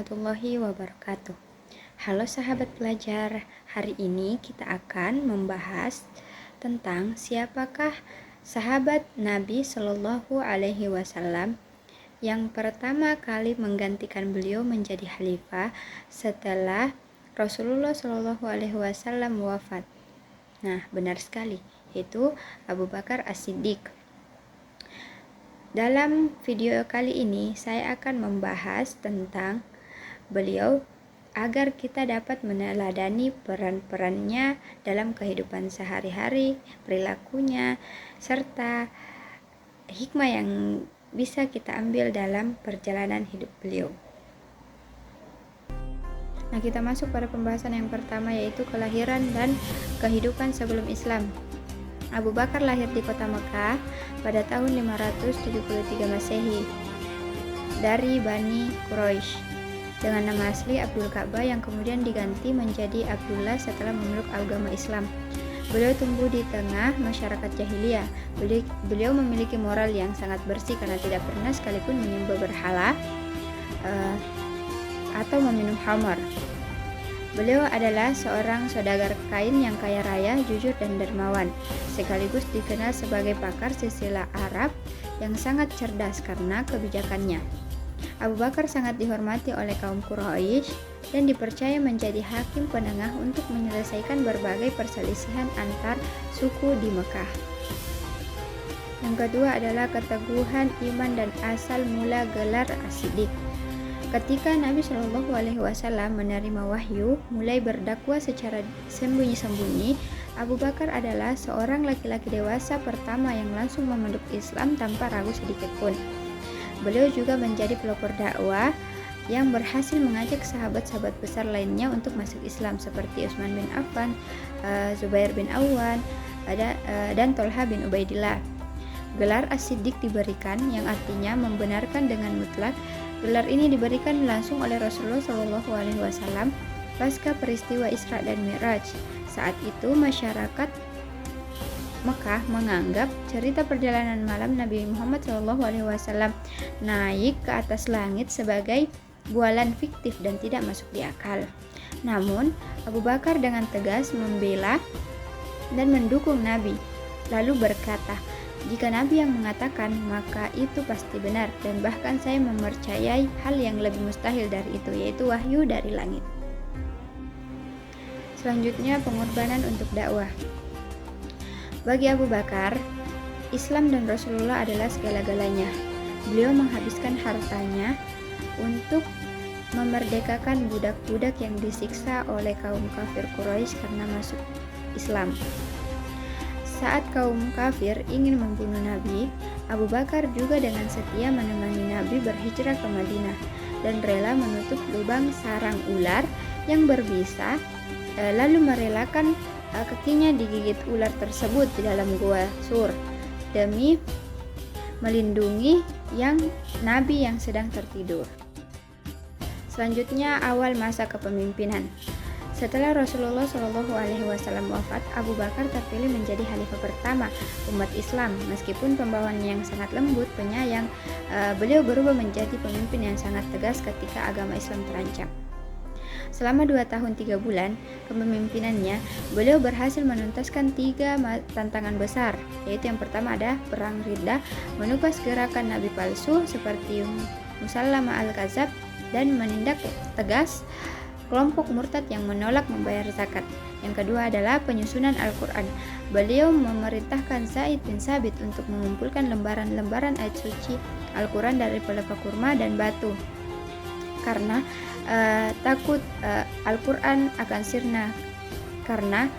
warahmatullahi wabarakatuh. Halo sahabat pelajar, hari ini kita akan membahas tentang siapakah sahabat Nabi Shallallahu Alaihi Wasallam yang pertama kali menggantikan beliau menjadi khalifah setelah Rasulullah Shallallahu Alaihi Wasallam wafat. Nah, benar sekali, yaitu Abu Bakar As-Siddiq. Dalam video kali ini saya akan membahas tentang beliau agar kita dapat meneladani peran-perannya dalam kehidupan sehari-hari, perilakunya, serta hikmah yang bisa kita ambil dalam perjalanan hidup beliau. Nah, kita masuk pada pembahasan yang pertama, yaitu kelahiran dan kehidupan sebelum Islam. Abu Bakar lahir di kota Mekah pada tahun 573 Masehi dari Bani Quraisy dengan nama asli Abdul Ka'bah yang kemudian diganti menjadi Abdullah setelah memeluk agama Islam. Beliau tumbuh di tengah masyarakat jahiliyah. Beliau memiliki moral yang sangat bersih karena tidak pernah sekalipun menyembah berhala atau meminum khamar. Beliau adalah seorang saudagar kain yang kaya raya, jujur dan dermawan, sekaligus dikenal sebagai pakar silsilah Arab yang sangat cerdas karena kebijakannya. Abu Bakar sangat dihormati oleh kaum Quraisy dan dipercaya menjadi hakim penengah untuk menyelesaikan berbagai perselisihan antar suku di Mekah. Yang kedua adalah keteguhan iman dan asal mula gelar As-Siddiq. Ketika Nabi Shallallahu Alaihi Wasallam menerima wahyu, mulai berdakwah secara sembunyi-sembunyi, Abu Bakar adalah seorang laki-laki dewasa pertama yang langsung memeluk Islam tanpa ragu sedikit pun. Beliau juga menjadi pelopor dakwah yang berhasil mengajak sahabat-sahabat besar lainnya untuk masuk Islam seperti Utsman bin Affan, Zubair bin Awwan, dan Tolha bin Ubaidillah. Gelar As-Siddiq diberikan yang artinya membenarkan dengan mutlak. Gelar ini diberikan langsung oleh Rasulullah Shallallahu Alaihi Wasallam pasca peristiwa Isra dan Mi'raj. Saat itu masyarakat Mekah menganggap cerita perjalanan malam Nabi Muhammad Shallallahu Alaihi Wasallam naik ke atas langit sebagai bualan fiktif dan tidak masuk di akal. Namun Abu Bakar dengan tegas membela dan mendukung Nabi, lalu berkata, "Jika Nabi yang mengatakan, maka itu pasti benar, dan bahkan saya mempercayai hal yang lebih mustahil dari itu, yaitu wahyu dari langit." Selanjutnya, pengorbanan untuk dakwah. Bagi Abu Bakar, Islam dan Rasulullah adalah segala-galanya. Beliau menghabiskan hartanya untuk memerdekakan budak-budak yang disiksa oleh kaum kafir Quraisy karena masuk Islam. Saat kaum kafir ingin membunuh Nabi, Abu Bakar juga dengan setia menemani Nabi berhijrah ke Madinah dan rela menutup lubang sarang ular yang berbisa, lalu merelakan kakinya digigit ular tersebut di dalam gua Sur demi melindungi Nabi yang sedang tertidur. Selanjutnya, awal masa kepemimpinan. Setelah Rasulullah Shallallahu Alaihi Wasallam wafat, Abu Bakar terpilih menjadi khalifah pertama umat Islam. Meskipun pembawaannya yang sangat lembut, penyayang, beliau berubah menjadi pemimpin yang sangat tegas ketika agama Islam terancam. Selama 2 tahun 3 bulan kepemimpinannya, beliau berhasil menuntaskan 3 tantangan besar, yaitu yang pertama ada perang Riddah, menugas gerakan nabi palsu seperti Musallama al-Kadzab, dan menindak tegas kelompok murtad yang menolak membayar zakat. Yang kedua adalah penyusunan Al-Quran. Beliau memerintahkan Zaid bin Sabit untuk mengumpulkan lembaran-lembaran ayat suci Al-Quran dari pelepah kurma dan batu, karena takut Al-Quran akan sirna, karena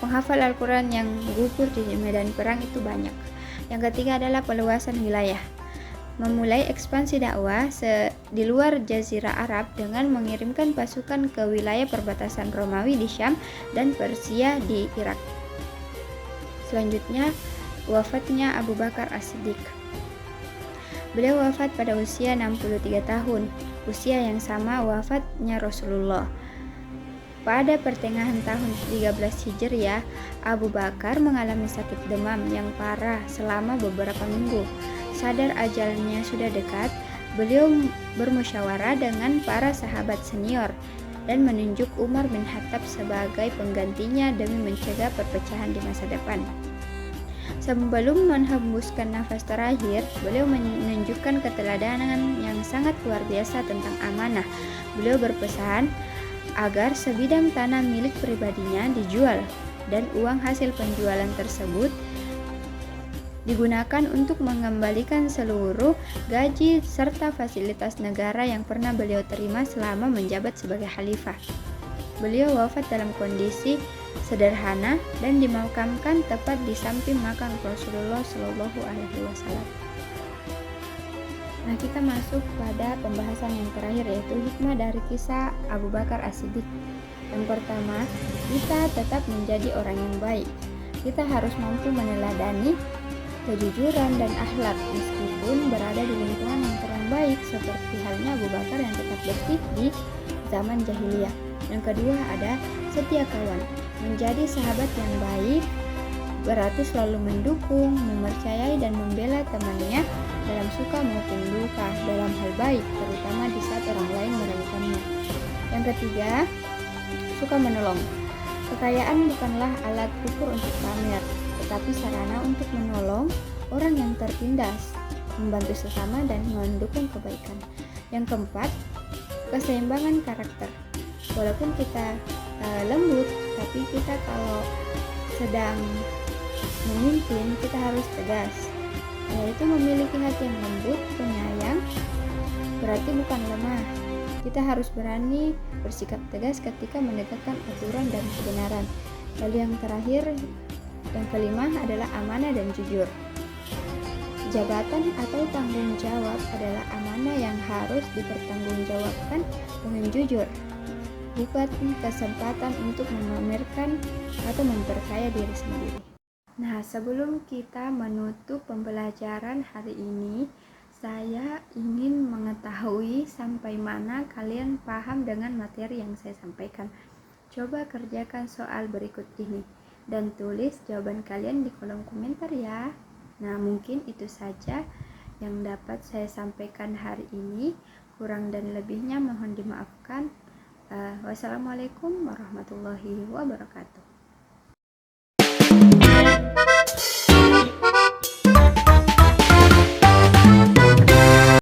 penghafal Al-Quran yang gugur di medan perang itu banyak. Yang ketiga adalah perluasan wilayah. Memulai ekspansi dakwah di luar Jazirah Arab dengan mengirimkan pasukan ke wilayah perbatasan Romawi di Syam dan Persia di Irak. Selanjutnya, wafatnya Abu Bakar As-Siddiq. Beliau wafat pada usia 63 tahun, usia yang sama wafatnya Rasulullah. Pada pertengahan tahun 13 Hijriah, Abu Bakar mengalami sakit demam yang parah selama beberapa minggu. Sadar ajalnya sudah dekat, Beliau bermusyawarah dengan para sahabat senior dan menunjuk Umar bin Khattab sebagai penggantinya demi mencegah perpecahan di masa depan. Sebelum menghembuskan nafas terakhir, beliau menunjukkan keteladanan yang sangat luar biasa tentang amanah. Beliau berpesan agar sebidang tanah milik pribadinya dijual dan uang hasil penjualan tersebut digunakan untuk mengembalikan seluruh gaji serta fasilitas negara yang pernah beliau terima selama menjabat sebagai khalifah. Beliau wafat dalam kondisi sederhana dan dimakamkan tepat di samping makam Rasulullah Shallallahu Alaihi Wasallam. Nah, kita masuk pada pembahasan yang terakhir, yaitu hikmah dari kisah Abu Bakar As-Siddiq. Yang pertama, kita tetap menjadi orang yang baik. Kita harus mampu meneladani kejujuran dan akhlak meskipun berada di lingkungan yang kurang baik, seperti halnya Abu Bakar yang tetap bersih di zaman jahiliyah. Yang kedua ada setia kawan. Menjadi sahabat yang baik berarti selalu mendukung, mempercayai dan membela temannya dalam suka maupun duka, dalam hal baik, terutama di saat orang lain meragukannya. Yang ketiga, suka menolong. Kekayaan bukanlah alat ukur untuk pamer, tetapi sarana untuk menolong orang yang tertindas, membantu sesama dan mendukung kebaikan. Yang keempat, keseimbangan karakter. Walaupun kita lembut, tapi kita kalau sedang memimpin kita harus tegas, yaitu memiliki hati yang lembut, penyayang, berarti bukan lemah. Kita harus berani bersikap tegas ketika menegakkan aturan dan kebenaran. Lalu yang terakhir, yang kelima adalah amanah dan jujur. Jabatan atau tanggung jawab adalah amanah yang harus dipertanggungjawabkan dengan jujur, bukan kesempatan untuk memamerkan atau memperkaya diri sendiri. Nah, sebelum kita menutup pembelajaran hari ini, saya ingin mengetahui sampai mana kalian paham dengan materi yang saya sampaikan. Coba kerjakan soal berikut ini dan tulis jawaban kalian di kolom komentar ya. Nah, mungkin itu saja yang dapat saya sampaikan hari ini. Kurang dan lebihnya mohon dimaafkan. Wassalamualaikum warahmatullahi wabarakatuh.